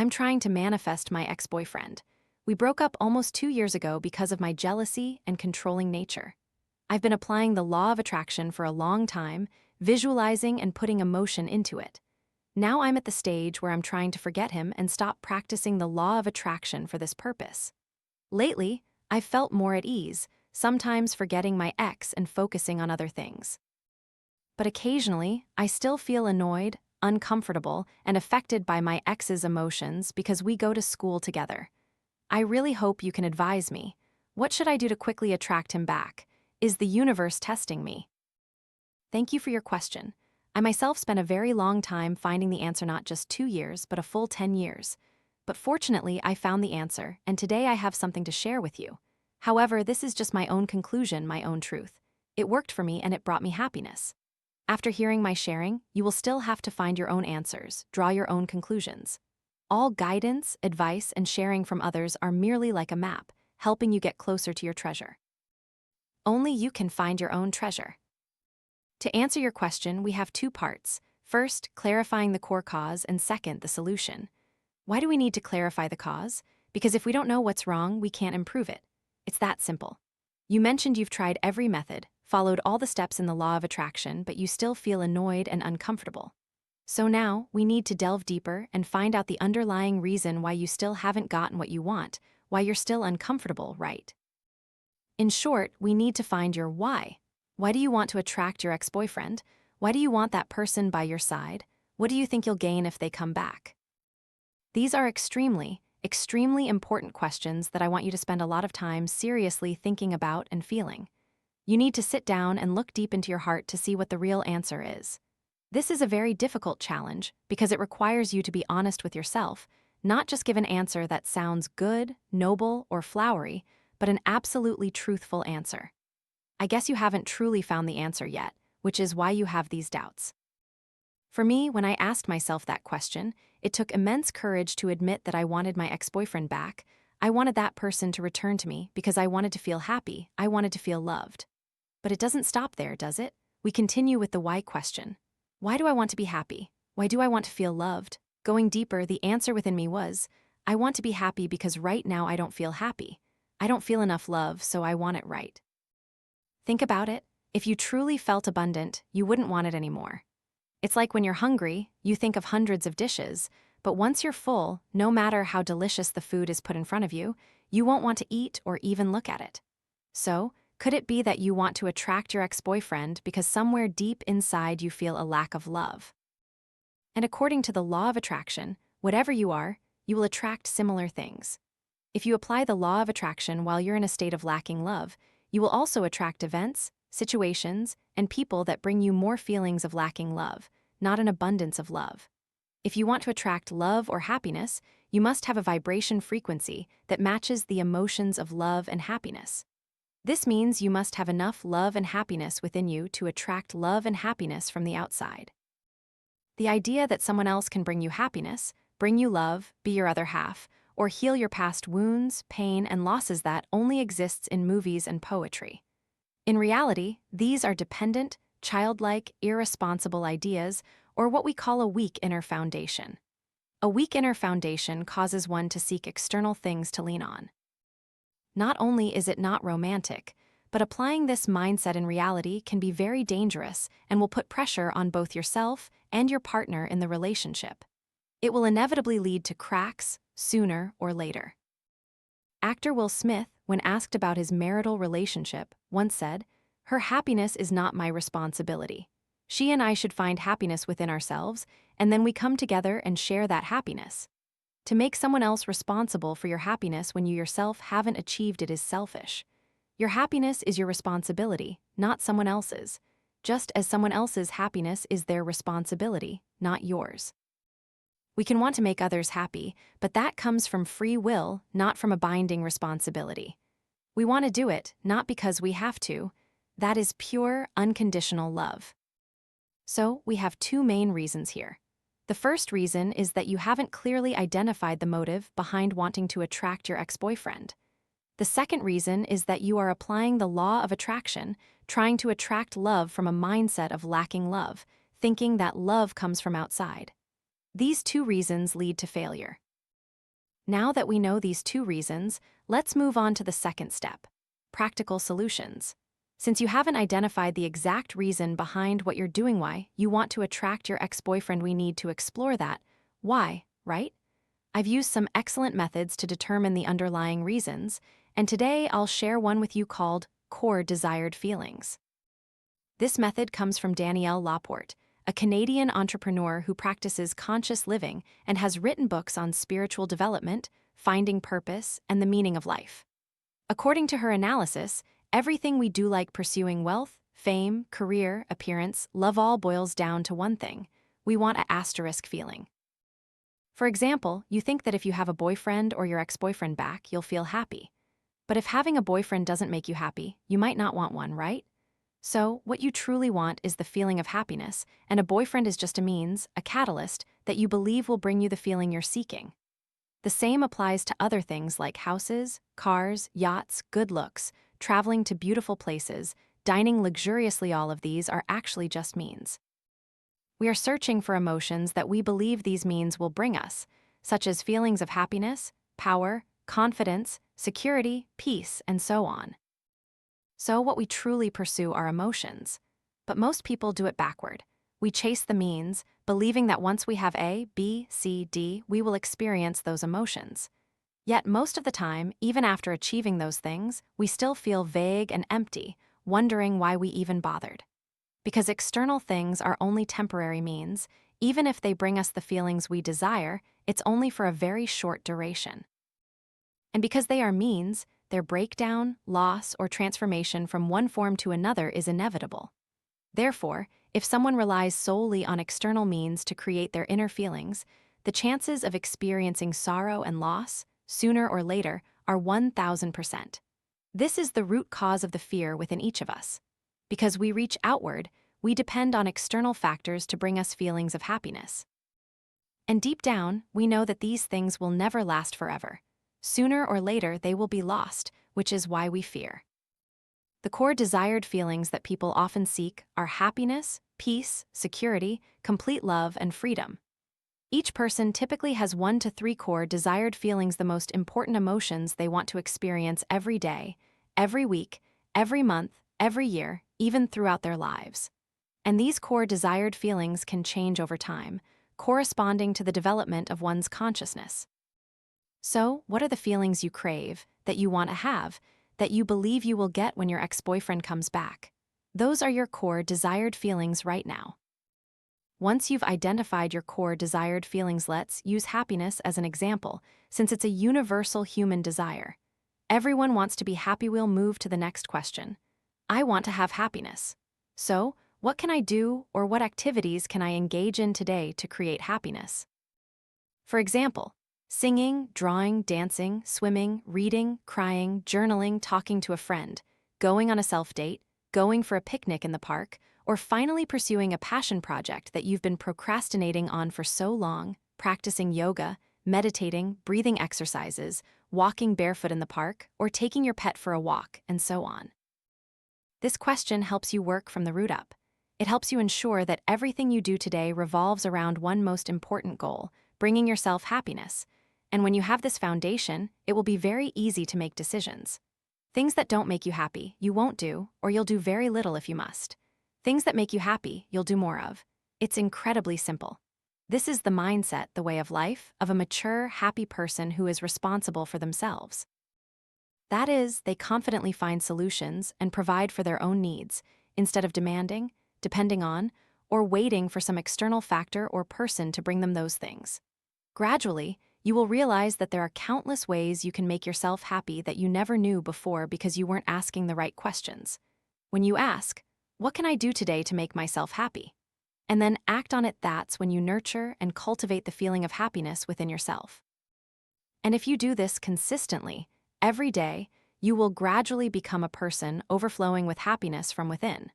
I'm trying to manifest my ex-boyfriend. We broke up almost 2 years ago because of my jealousy and controlling nature. I've been applying the law of attraction for a long time, visualizing and putting emotion into it. Now I'm at the stage where I'm trying to forget him and stop practicing the law of attraction for this purpose. Lately, I've felt more at ease, sometimes forgetting my ex and focusing on other things. But occasionally, I still feel annoyed, uncomfortable, and affected by my ex's emotions because we go to school together. I really hope you can advise me. What should I do to quickly attract him back? Is the universe testing me? Thank you for your question. I myself spent a very long time finding the answer, not just 2 years, but a full 10 years. But fortunately, I found the answer, and today I have something to share with you. However, this is just my own conclusion, my own truth. It worked for me and it brought me happiness. After hearing my sharing, you will still have to find your own answers, draw your own conclusions. All guidance, advice, and sharing from others are merely like a map, helping you get closer to your treasure. Only you can find your own treasure. To answer your question, we have two parts. First, clarifying the core cause, and second, the solution. Why do we need to clarify the cause? Because if we don't know what's wrong, we can't improve it. It's that simple. You mentioned you've tried every method, followed all the steps in the law of attraction, but you still feel annoyed and uncomfortable. So now, we need to delve deeper and find out the underlying reason why you still haven't gotten what you want, why you're still uncomfortable, right? In short, we need to find your why. Why do you want to attract your ex-boyfriend? Why do you want that person by your side? What do you think you'll gain if they come back? These are extremely important questions that I want you to spend a lot of time seriously thinking about and feeling. You need to sit down and look deep into your heart to see what the real answer is. This is a very difficult challenge because it requires you to be honest with yourself, not just give an answer that sounds good, noble, or flowery, but an absolutely truthful answer. I guess you haven't truly found the answer yet, which is why you have these doubts. For me, when I asked myself that question, it took immense courage to admit that I wanted my ex-boyfriend back. I wanted that person to return to me because I wanted to feel happy, I wanted to feel loved. But it doesn't stop there, does it? We continue with the why question. Why do I want to be happy? Why do I want to feel loved? Going deeper, the answer within me was, I want to be happy because right now I don't feel happy. I don't feel enough love, so I want it right. Think about it. If you truly felt abundant, you wouldn't want it anymore. It's like when you're hungry, you think of hundreds of dishes, but once you're full, no matter how delicious the food is put in front of you, you won't want to eat or even look at it. So, could it be that you want to attract your ex-boyfriend because somewhere deep inside you feel a lack of love? And according to the law of attraction, whatever you are, you will attract similar things. If you apply the law of attraction while you're in a state of lacking love, you will also attract events, situations, and people that bring you more feelings of lacking love, not an abundance of love. If you want to attract love or happiness, you must have a vibration frequency that matches the emotions of love and happiness. This means you must have enough love and happiness within you to attract love and happiness from the outside. The idea that someone else can bring you happiness, bring you love, be your other half, or heal your past wounds, pain, and losses that only exists in movies and poetry. In reality, these are dependent, childlike, irresponsible ideas, or what we call a weak inner foundation. A weak inner foundation causes one to seek external things to lean on. Not only is it not romantic, but applying this mindset in reality can be very dangerous and will put pressure on both yourself and your partner in the relationship. It will inevitably lead to cracks sooner or later. Actor Will Smith, when asked about his marital relationship, once said, "Her happiness is not my responsibility. She and I should find happiness within ourselves, and then we come together and share that happiness. To make someone else responsible for your happiness when you yourself haven't achieved it is selfish. Your happiness is your responsibility, not someone else's, just as someone else's happiness is their responsibility, not yours." We can want to make others happy, but that comes from free will, not from a binding responsibility. We want to do it, not because we have to. That is pure, unconditional love. So, we have two main reasons here. The first reason is that you haven't clearly identified the motive behind wanting to attract your ex-boyfriend. The second reason is that you are applying the law of attraction, trying to attract love from a mindset of lacking love, thinking that love comes from outside. These two reasons lead to failure. Now that we know these two reasons, let's move on to the second step: practical solutions. Since you haven't identified the exact reason behind what you're doing, why you want to attract your ex-boyfriend, we need to explore that why, right? I've used some excellent methods to determine the underlying reasons, and today I'll share one with you called core desired feelings. This method comes from Danielle Laporte, a Canadian entrepreneur who practices conscious living and has written books on spiritual development, finding purpose, and the meaning of life. According to her analysis, everything we do, like pursuing wealth, fame, career, appearance, love, all boils down to one thing: we want a asterisk feeling. For example, you think that if you have a boyfriend or your ex-boyfriend back, you'll feel happy. But if having a boyfriend doesn't make you happy, you might not want one, right? So, what you truly want is the feeling of happiness, and a boyfriend is just a means, a catalyst, that you believe will bring you the feeling you're seeking. The same applies to other things like houses, cars, yachts, good looks, traveling to beautiful places, dining luxuriously. All of these are actually just means. We are searching for emotions that we believe these means will bring us, such as feelings of happiness, power, confidence, security, peace, and so on. So what we truly pursue are emotions. But most people do it backward. We chase the means, believing that once we have A, B, C, D, we will experience those emotions. Yet most of the time, even after achieving those things, we still feel vague and empty, wondering why we even bothered. Because external things are only temporary means, even if they bring us the feelings we desire, it's only for a very short duration. And because they are means, their breakdown, loss, or transformation from one form to another is inevitable. Therefore, if someone relies solely on external means to create their inner feelings, the chances of experiencing sorrow and loss, sooner or later, are 1000%. This is the root cause of the fear within each of us. Because we reach outward, we depend on external factors to bring us feelings of happiness. And deep down, we know that these things will never last forever. Sooner or later, they will be lost, which is why we fear. The core desired feelings that people often seek are happiness, peace, security, complete love, and freedom. Each person typically has 1 to 3 core desired feelings, the most important emotions they want to experience every day, every week, every month, every year, even throughout their lives. And these core desired feelings can change over time, corresponding to the development of one's consciousness. So, what are the feelings you crave, that you want to have, that you believe you will get when your ex-boyfriend comes back? Those are your core desired feelings right now. Once you've identified your core desired feelings, let's use happiness as an example, since it's a universal human desire. Everyone wants to be happy. We'll move to the next question. I want to have happiness. So, what can I do, or what activities can I engage in today to create happiness? For example, singing, drawing, dancing, swimming, reading, crying, journaling, talking to a friend, going on a self-date, going for a picnic in the park, or finally pursuing a passion project that you've been procrastinating on for so long, practicing yoga, meditating, breathing exercises, walking barefoot in the park, or taking your pet for a walk, and so on. This question helps you work from the root up. It helps you ensure that everything you do today revolves around one most important goal: bringing yourself happiness. And when you have this foundation, it will be very easy to make decisions. Things that don't make you happy, you won't do, or you'll do very little if you must. Things that make you happy, you'll do more of. It's incredibly simple. This is the mindset, the way of life, of a mature, happy person who is responsible for themselves. That is, they confidently find solutions and provide for their own needs, instead of demanding, depending on, or waiting for some external factor or person to bring them those things. Gradually, you will realize that there are countless ways you can make yourself happy that you never knew before because you weren't asking the right questions. When you ask, "What can I do today to make myself happy?" and then act on it, that's when you nurture and cultivate the feeling of happiness within yourself. And if you do this consistently, every day, you will gradually become a person overflowing with happiness from within.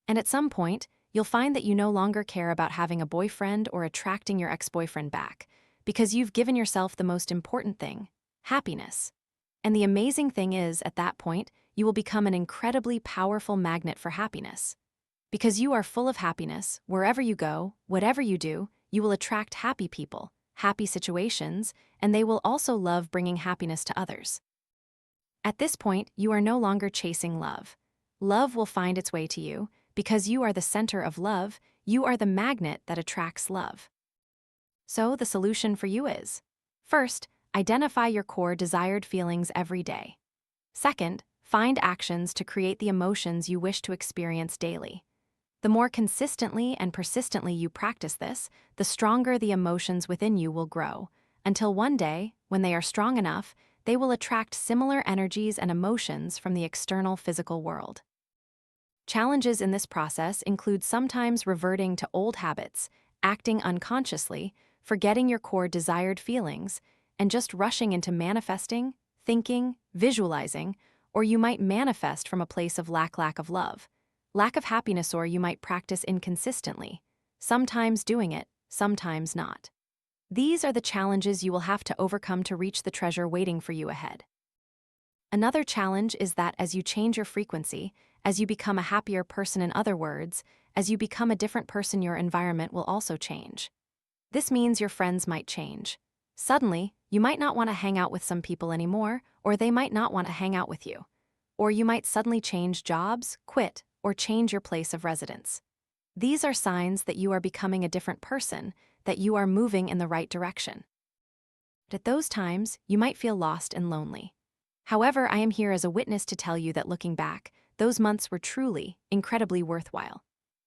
And at some point, you'll find that you no longer care about having a boyfriend or attracting your ex-boyfriend back, because you've given yourself the most important thing: happiness. And the amazing thing is, at that point, you will become an incredibly powerful magnet for happiness. Because you are full of happiness, wherever you go, whatever you do, you will attract happy people, happy situations, and they will also love bringing happiness to others. At this point, you are no longer chasing love. Love will find its way to you. Because you are the center of love, you are the magnet that attracts love. So the solution for you is: first, identify your core desired feelings every day. Second, find actions to create the emotions you wish to experience daily. The more consistently and persistently you practice this, the stronger the emotions within you will grow, until one day, when they are strong enough, they will attract similar energies and emotions from the external physical world. Challenges in this process include sometimes reverting to old habits, acting unconsciously, forgetting your core desired feelings, and just rushing into manifesting, thinking, visualizing, or you might manifest from a place of lack of love, lack of happiness, or you might practice inconsistently, sometimes doing it, sometimes not. These are the challenges you will have to overcome to reach the treasure waiting for you ahead. Another challenge is that as you change your frequency, as you become a happier person, in other words, as you become a different person, your environment will also change. This means your friends might change. Suddenly, you might not want to hang out with some people anymore, or they might not want to hang out with you. Or you might suddenly change jobs, quit, or change your place of residence. These are signs that you are becoming a different person, that you are moving in the right direction. But at those times, you might feel lost and lonely. However, I am here as a witness to tell you that looking back, those months were truly, incredibly worthwhile.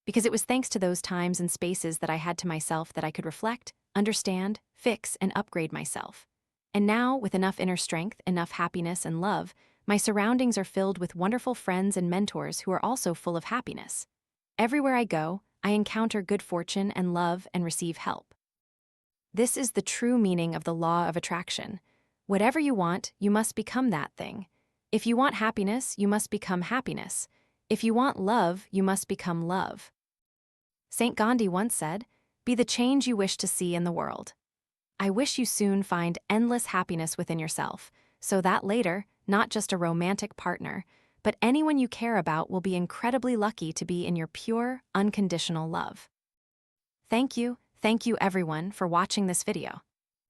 Because it was thanks to those times and spaces that I had to myself that I could reflect, understand, fix, and upgrade myself. And now, with enough inner strength, enough happiness and love, my surroundings are filled with wonderful friends and mentors who are also full of happiness. Everywhere I go, I encounter good fortune and love and receive help. This is the true meaning of the law of attraction. Whatever you want, you must become that thing. If you want happiness, you must become happiness. If you want love, you must become love. Saint Gandhi once said, "Be the change you wish to see in the world." I wish you soon find endless happiness within yourself, so that later, not just a romantic partner, but anyone you care about will be incredibly lucky to be in your pure, unconditional love. Thank you everyone for watching this video.